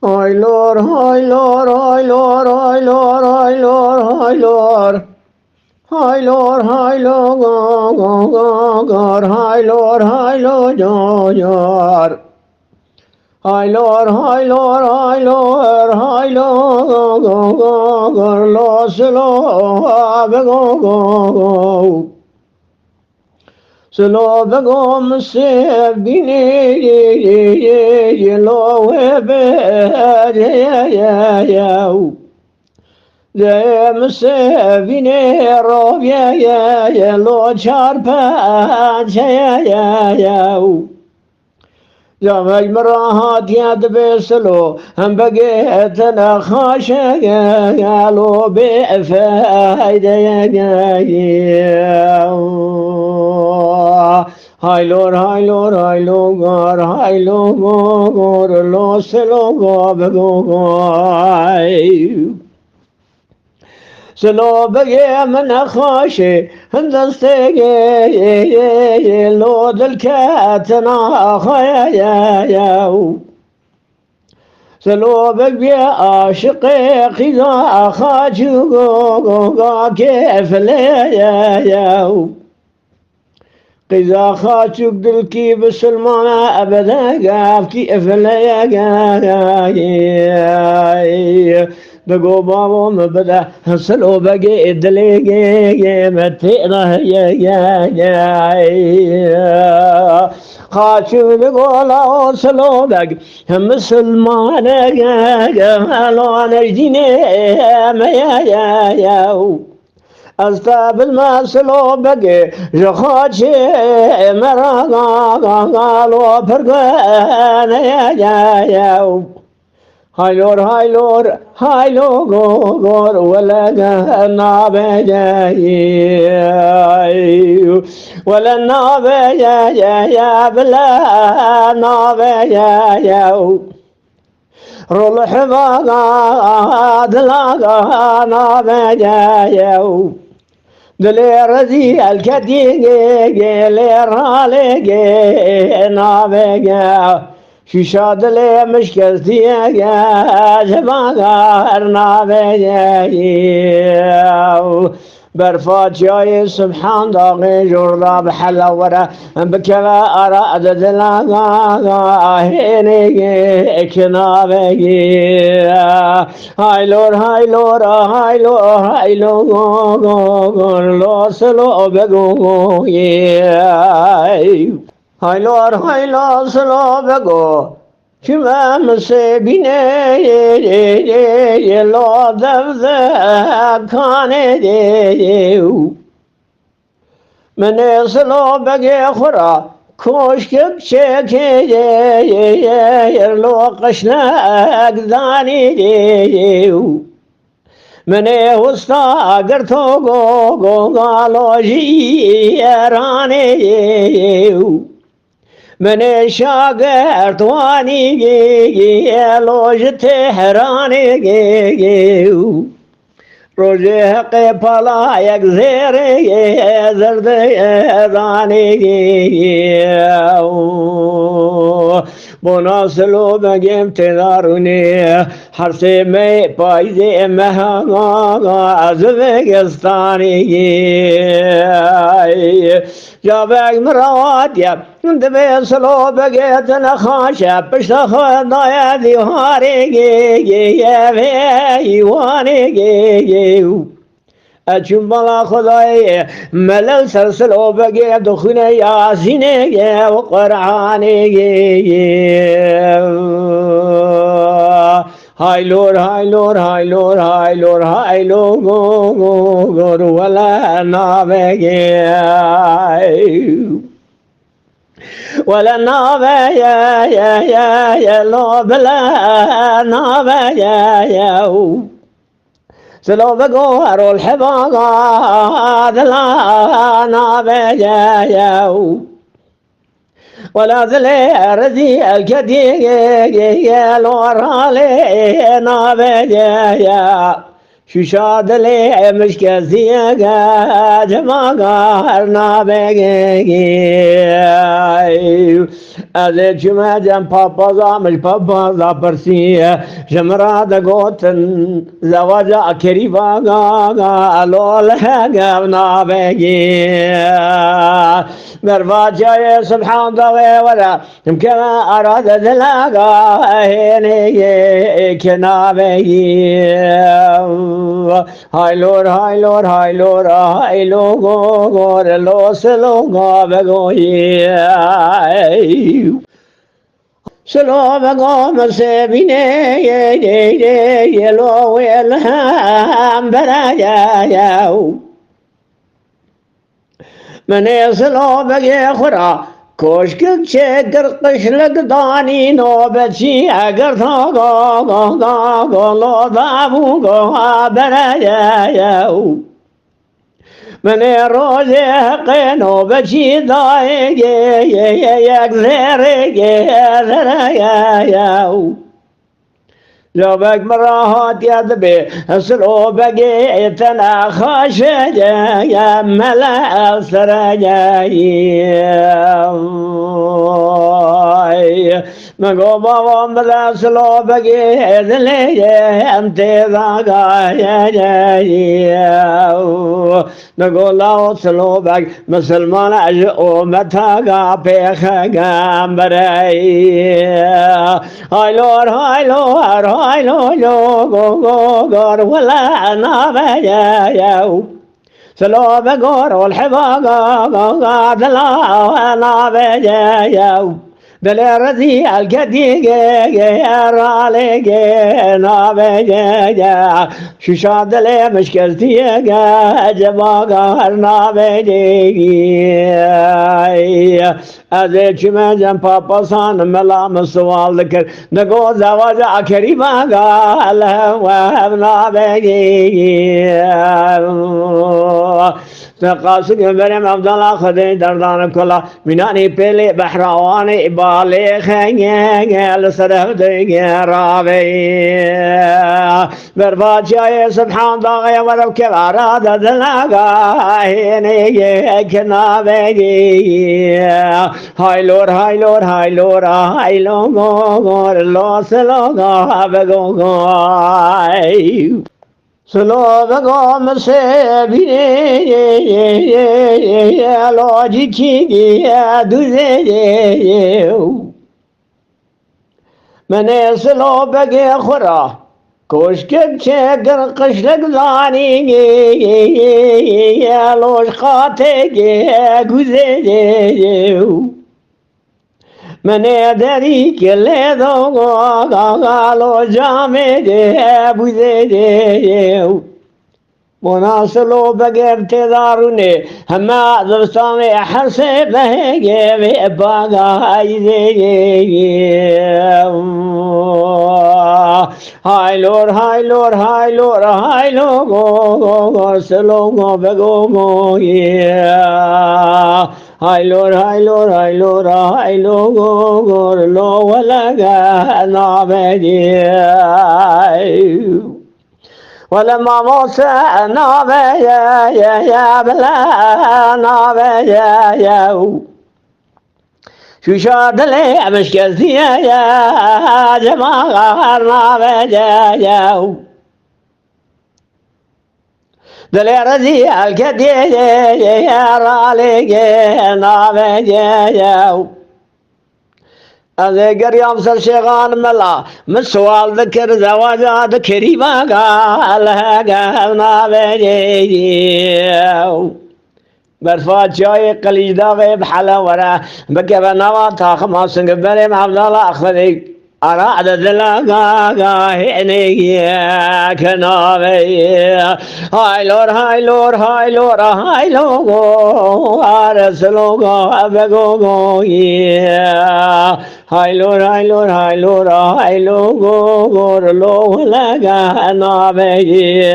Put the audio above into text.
Ay lor, ay lor, ay lor, ay lor, ay lor, ay lor. Ay lor, ay lor, go, go, go, go, ay lor, ay lor, yo, yo. Ay lor, ay lor, ay lor, ay lor, go, go, go, lo, se lo, go, go, go. Selo begom se bini ye lo webe ya dem se bini ro ye lo charpa ya زمج مراهات يد بسلو هم بقيتنا خاشق قالوا بفايدة هاي لور هاي لور هاي لور هاي لور لو سلو بقوي سلو بقي من خاشي هندستيقي لو دلكاتنا خيا سلو بقي عاشقي قيدا خاجو كيف ليا قيدا خاجو دلكي بسلمانا ابدا قاف كيف ليا بقو بابو مبدا سلو بقي دليقي متينا يا خاشو بقولا سلو بق مسلمان قالوا نجديني يا أستاب المسلو بقي جخاتي مرا قالوا فرقان يا هاي لور هاي لور هاي لور ولا نابجاي ولا نابجاي بلا نابجاي رول حباغاد لا نابجاي دلي رزي الكديجي لرالي نابجاي شاد لي مشكلتي يا جماعة بيجي برفات جاي سبحان داغي جردا بحلا ورا بكلا أراد دلاغا هيني كنا بيجي هاي لور هاي لور هاي لور هاي لور لو سلو بقو هاي لور هاي لور سلو بقو شما مسبيني لو ذبذب كان من سلو بقي خرا كوشك بشكي لو قشناك ذاني من وسطا قرتو قالو جيراني من شاقر تواني لوج تهراني روزي حقي پلا یک زيري زرد داني بناسلو بگیم تدارونی حرسی می پایزی مهانا از بگستانی جابک مرواتیا دبی سلو بگیت نخاشه پشت خدای دیواری ایوانی اچون بالا خدای ملل سلسلو بگی دخونه یاسینه و قرآنه هاي لور هاي لور هاي لور هاي لور هاي لور ولا نابجي ولا نابجي يا لو بلا نابجي سلو بقو أرو الحباغات لا نابجايو ولا ذلي رزي الكديق لو رالي نابجايا ششاد لي مشكزية جماغار نابغي أذي جمع جم بابا مش بابا برسي جمرا دقوتن زواجا كريبا لول هاقا نابغي مرفاجا سبحان الله ولا كما أراد ذلاقا هيني كنابغي هاي لور هاي لور هاي لور هاي لور لو سلو بگوی سلو بگو مسبینه یه لو الهم برایا من سلو بگی خورا کوشک چکر قشلک دانی نوبتی اگر تا گو لو دابو گو برایا من روز حق نوبتی دایگه یک زرگه لوبك مراهات يذبي اسلو بقي تناخش يا ملا سرجاي مقوبا وملا سلو بقي ذلي انت ذاقا يا نقول له سلو بق مسلمان اجئو متاقا بيخا قامبري هاي لور هاي لور هاي لو غور ولا نابيا سلو بغور والحبا دلا نابيا دل رزي القديق رالي نابيا شوشا دل مشكلتي جباقار نابيا أذي جمع جم بابا سان ملام سوال ذكر نقول زواج كريما قال وابنا بيا تقاسق برم عبد الله خدي دردان كلا مناني بيلي بحراواني بالي خنيل سرف دي رابي برباد جاي سبحان الله ولو كبارا دلناقا هيني كنابي هاي لور هاي لور هاي لور هاي لور لو سلوغا بغوغاي سلو بگو مسبینه لوجی کی دوزه من سلو بگی خورا کوشک چکر قشلک زانی لوش خاته گوزه من دری کله دو گالو جامه ده بوده مناسلو بگرت دارونه همه دستان حسب بهگه باگای هاي لور هاي لور هاي لور هاي لور سلو بگو هاي لور هاي لور هاي لور هاي لور لو ولغا نابدي ولما موسى نابي يا بلا نابي يا شو شاد لي مشكلتي يا جماعة نابي يا دل رزي الكدي يا رالي نابي يا أذي قريم سر شيغان ملا من سوال ذكر زواجات كريمة قالها قالنا بيجي برفات شاي قليل داغي بحلا ورا بكي بنوا تاخما سنقبري عبد الله أخذي أراد ذلقا هيني كنابي هاي لور هاي لور هاي لور هاي لور أرسلوغا بقوغو هاي لور هاي لور هاي لور هاي لور لو لقا نابي